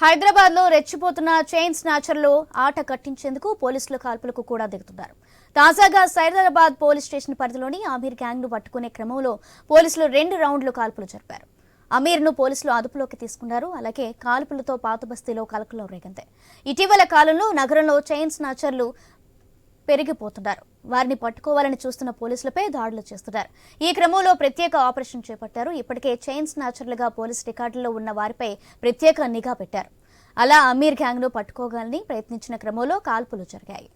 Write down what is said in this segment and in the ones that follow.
హైదరాబాద్ లో రెచ్చిపోతున్న చైన్ స్నాచర్లు ఆట కట్టించేందుకు పోలీసులు కాల్పులకు కూడా దిగుతున్నారు. తాజాగా సైదాబాద్ పోలీస్ స్టేషన్ పరిధిలోని అమీర్ గ్యాంగ్ ను పట్టుకునే క్రమంలో పోలీసులు 2 రౌండ్లు కాల్పులు జరిపారు. అమీర్ ను పోలీసులు అదుపులోకి తీసుకున్నారు. అలాగే కాల్పులతో పాత బస్తీలో కలకలం రేగింది. ఇటీవల కాలంలో నగరంలో చైన్ స్నాచర్లు పెరిగిపోతున్నారు. వారిని పట్టుకోవాలని చూస్తున్న పోలీసులపై దాడులు చేస్తున్నారు. ఈ క్రమంలో ప్రత్యేక ఆపరేషన్ చేపట్టారు. ఇప్పటికే చైన్ స్నాచర్లుగా పోలీసు రికార్డుల్లో ఉన్న వారిపై ప్రత్యేక నిఘా పెట్టారు. అలా అమీర్ గ్యాంగ్ ను పట్టుకోవాలని ప్రయత్నించిన క్రమంలో కాల్పులు జరిగాయి.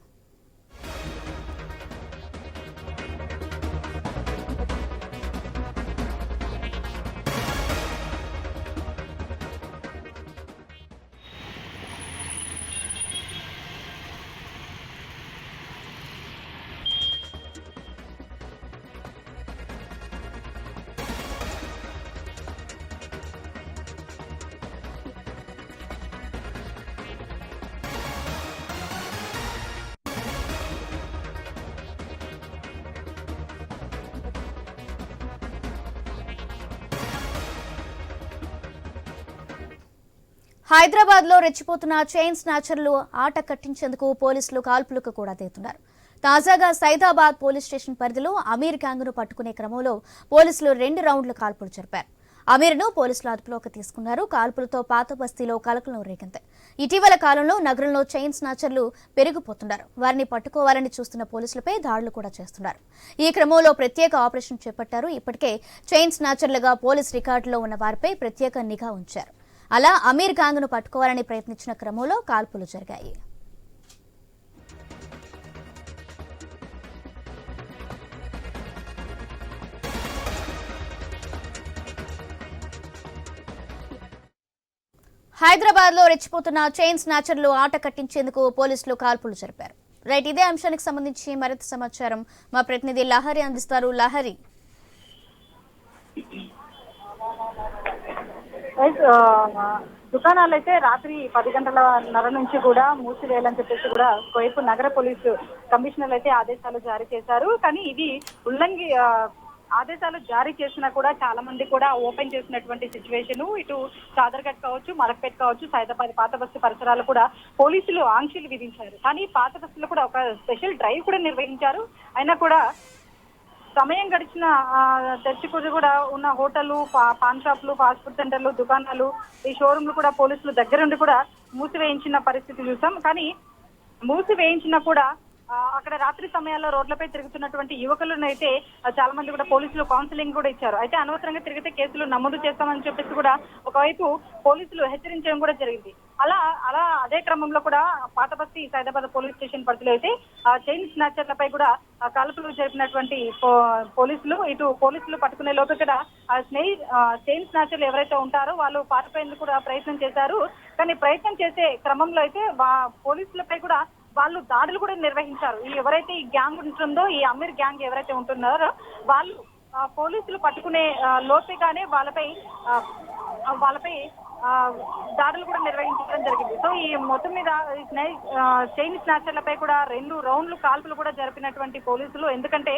హైదరాబాద్ లో రెచ్చిపోతున్న చైన్ స్నాచర్లు ఆట కట్టించేందుకు పోలీసులు కాల్పులకు కూడా దిగుతున్నారు. తాజాగా సైదాబాద్ పోలీస్ స్టేషన్ పరిధిలో అమీర్ గ్యాంగ్ ను పట్టుకునే క్రమంలో పోలీసులు 2 రౌండ్ల కాల్పులు జరిపారు. అమీర్ ను పోలీసులు అదుపులోకి తీసుకున్నారు. కాల్పులతో పాత బస్తీలో కలకలం రేగింది. ఇటీవల కాలంలో నగరంలో చైన్ స్నాచర్లు పెరిగిపోతున్నారు. వారిని పట్టుకోవాలని చూస్తున్న పోలీసులపై దాడులు కూడా చేస్తున్నారు. ఈ క్రమంలో ప్రత్యేక ఆపరేషన్ చేపట్టారు. ఇప్పటికే చైన్ స్నాచర్లుగా పోలీస్ రికార్డులో ఉన్న వారిపై ప్రత్యేక నిఘా ఉంచారు. అలా అమీర్ గ్యాంగ్ ను పట్టుకోవాలని ప్రయత్నించిన క్రమంలో కాల్పులు జరిగాయి. హైదరాబాద్ లో రెచ్చిపోతున్న చైన్ స్నాచర్లు ఆట కట్టించేందుకు పోలీసులు కాల్పులు జరిపారు. రైట్, ఇదే అంశానికి సంబంధించి మరింత సమాచారం మా ప్రతినిధి లహరి అందిస్తారు. లహరి, దుకాణాలు అయితే రాత్రి 10:30 నుంచి కూడా మూసివేయాలని చెప్పేసి కూడా కోయపు నగర పోలీసు కమిషనర్ అయితే ఆదేశాలు జారీ చేశారు. కానీ ఇది ఆదేశాలు జారీ చేసినా కూడా చాలా మంది కూడా ఓపెన్ చేసినటువంటి సిచ్యువేషన్. ఇటు చాదర్ఘట్ కావచ్చు, మలక్పేట్ కావచ్చు, సైదాబాద్ పాత బస్తీ పరిసరాలు కూడా పోలీసులు ఆంక్షలు విధించారు. కానీ పాత బస్తీలో కూడా ఒక స్పెషల్ డ్రైవ్ కూడా నిర్వహించారు. అయినా కూడా సమయం గడిచిన తెచ్చుకుని కూడా ఉన్న హోటళ్లు, పాన్ షాపులు, ఫాస్ట్ ఫుడ్ సెంటర్లు, దుకాణాలు, ఈ షోరూంలు కూడా పోలీసులు దగ్గరుండి కూడా మూసివేయించిన పరిస్థితి చూసాం. కానీ మూసివేయించినా కూడా అక్కడ రాత్రి సమయాల్లో రోడ్లపై తిరుగుతున్నటువంటి యువకులను అయితే చాలా మంది కూడా పోలీసులు కౌన్సిలింగ్ కూడా ఇచ్చారు. అయితే అనవసరంగా తిరిగితే కేసులు నమోదు చేస్తామని చెప్పేసి కూడా ఒకవైపు పోలీసులు హెచ్చరించడం కూడా జరిగింది. అలా అదే క్రమంలో కూడా పాతబస్తీ సైదాబాద్ పోలీస్ స్టేషన్ పరిధిలో అయితే చైన్ స్నాచర్లపై కూడా కాల్పులు జరిపినటువంటి పోలీసులు పట్టుకునే లోపు కూడా చైన్ స్నాచర్లు ఎవరైతే ఉంటారో వాళ్ళు పారిపోయేందుకు కూడా ప్రయత్నం చేశారు. కానీ ప్రయత్నం చేసే క్రమంలో అయితే పోలీసులపై కూడా వాళ్ళు దాడులు కూడా నిర్వహించారు. ఎవరైతే ఈ గ్యాంగ్ ఉంటుందో, ఈ అమీర్ గ్యాంగ్ ఎవరైతే ఉంటున్నారో వాళ్ళు పోలీసులు పట్టుకునే లోపేగానే వాళ్ళపై దాడులు కూడా నిర్వహించడం జరిగింది. సో ఈ మొత్తం మీద చైన్ స్నాచర్లపై కూడా 2 రౌండ్లు కాల్పులు కూడా జరిపినటువంటి పోలీసులు, ఎందుకంటే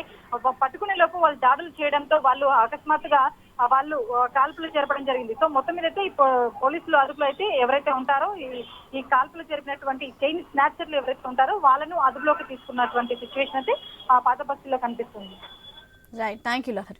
పట్టుకునే లోపు వాళ్ళు దాడులు చేయడంతో వాళ్ళు అకస్మాత్తుగా వాళ్ళు కాల్పులు జరపడం జరిగింది. సో మొత్తం మీద అయితే ఈ పోలీసులు అదుపులో అయితే ఎవరైతే ఉంటారో ఈ కాల్పులు జరిపినటువంటి చైన్ స్నాచర్లు ఎవరైతే ఉంటారో వాళ్ళను అదుపులోకి తీసుకున్నటువంటి సిచ్యువేషన్ అయితే పాత బస్తీలో కనిపిస్తుంది. Right, thank you Lahari.